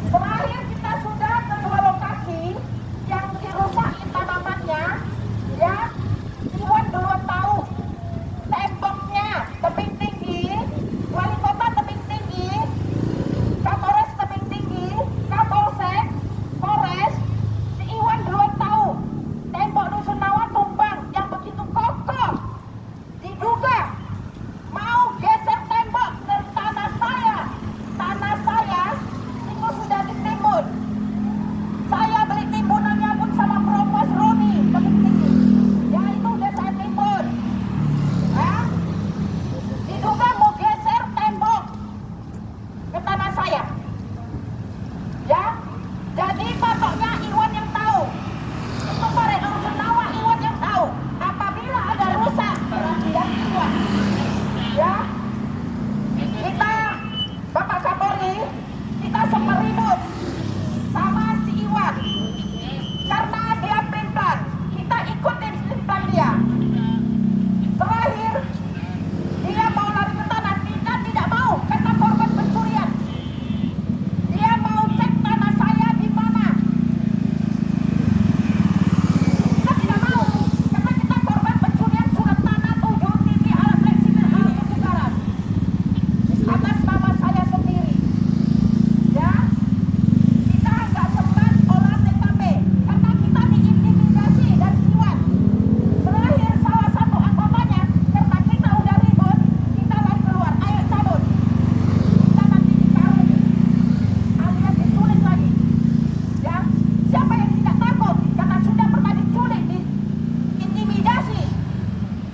Terakhir kita sudah ke dua lokasi yang dirusak tanamannya, ya. Iwan duluan tahu temboknya tebing tinggi, wali kota tebing tinggi, Kapolres tebing tinggi, Kapolsek, Polres. Si Iwan duluan tahu tembok Dusun Nawa tumbang yang begitu kokoh, diduga mau geser tembok ke tanah saya. Tanah saya itu sudah ditimbun. Saya beli timbunannya pun sama Propos Roni tebing tinggi, ya itu udah saya timbun. Diduga mau geser tembok ke tanah saya, ya. Jadi patoknya Iwan yang tahu. Itu Pak Dusun Nawa Iwan yang tahu. Apabila ada rusak berarti yang Iwan, ya. Kita Bapak Kapolri, kita semeribut sama si Iwan karena dia pelin-pelan. Kita ikutin pelin-pelan dia. Terakhir dia mau lari ke tanah, kita tidak mau kata korban pencurian. Dia mau cek tanah saya di mana. Kita tidak mau karena kita korban pencurian surat tanah 7 TV alat fleksibel alat kebugaran atas nama saya sendiri, ya. Kita nggak sempat olah TKP karena kita diintimidasi dari Iwan. Terakhir salah satu anggotanya, karena kita udah ribut, kita lari keluar, ayo cabut, kita nanti dikarung alias diculik lagi, ya. Siapa yang tidak takut karena sudah pernah diculik, diintimidasi,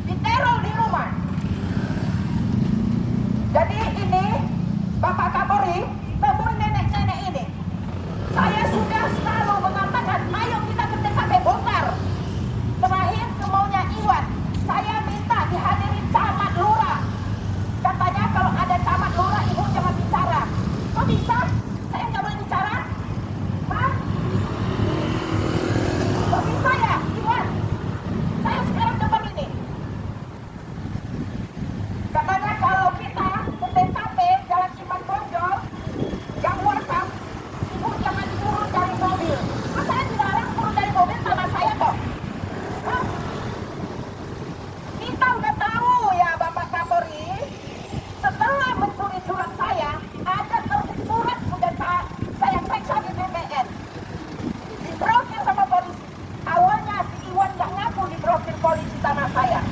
diteror di rumah. Jadi ini Bapak Kapolri, temui nenek-nenek ini. Saya sudah selalu mengatakan, ayo kita ke TKP bongkar. Terakhir kemaunya Iwan, saya minta dihadirin camat lurah. Katanya kalau ada camat lurah, ibu jangan bicara. Kok bisa? Saya nggak boleh bicara? Hah? Kok bisa ya, Iwan? Saya sekarang depan ini. Katanya kalau kita ke TKP Jalan Iman Bonjol, yang wakaf, ibu jangan turun dari mobil. Masa saya dilarang turun dari mobil tanah saya kok? Hah? Kita udah tahu ya Bapak Kapolri, setelah mencuri surat saya, ada surat sudah saya periksa di BPN. Diblokir sama polisi. Awalnya si Iwan nggak ngaku diblokir polisi tanah saya.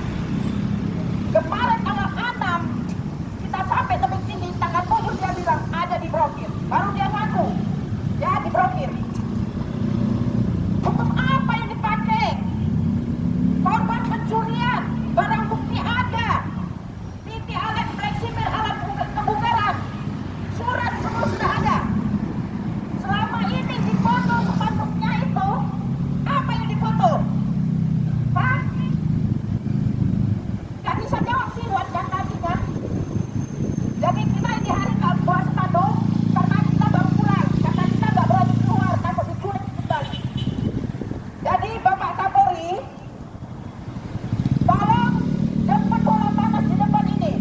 Kemarin tanggal 6 kita sampai tebing tinggi, tanggal 7 dia bilang ada diblokir. Baru dia ngaku, ya diblokir. Untuk apa yang dipakai? Korban pencurian, barang bukti ada. TV alat fleksibel, alat kebugaran, surat semua sudah ada. Selama ini difoto sepanduknya itu, apa yang difoto? Pak? Gak bisa jawab sih Iwan dan nantinya. Jadi kita ini hari nggak bawa spanduk karena kita baru pulang, karena kita nggak berani keluar takut diculik kembali. Jadi Bapak Kapolri, tolong jemput bola panas di depan ini.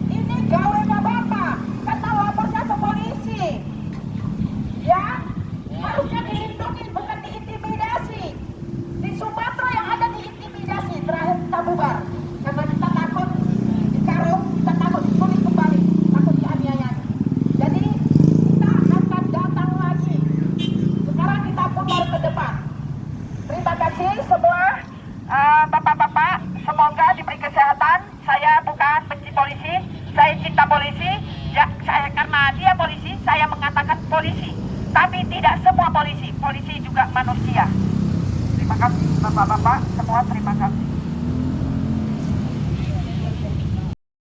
Ini gawe Bapak, kata lapornya ke polisi. Ya, harusnya dilindungi bukan diintimidasi. Di Sumatera yang ada diintimidasi, terakhir kita bubar. Karena kita takut dikarung, kita takut diculik kembali, takut dianiaya. Jadi kita akan datang lagi. Sekarang kita putar ke depan. Terima kasih semua bapak-bapak. Semoga diberi kesehatan. Saya bukan benci polisi, saya cinta polisi. Ya, saya karena dia polisi, saya mengatakan polisi. Tapi tidak semua polisi. Polisi juga manusia. Terima kasih bapak-bapak semua. Terima kasih.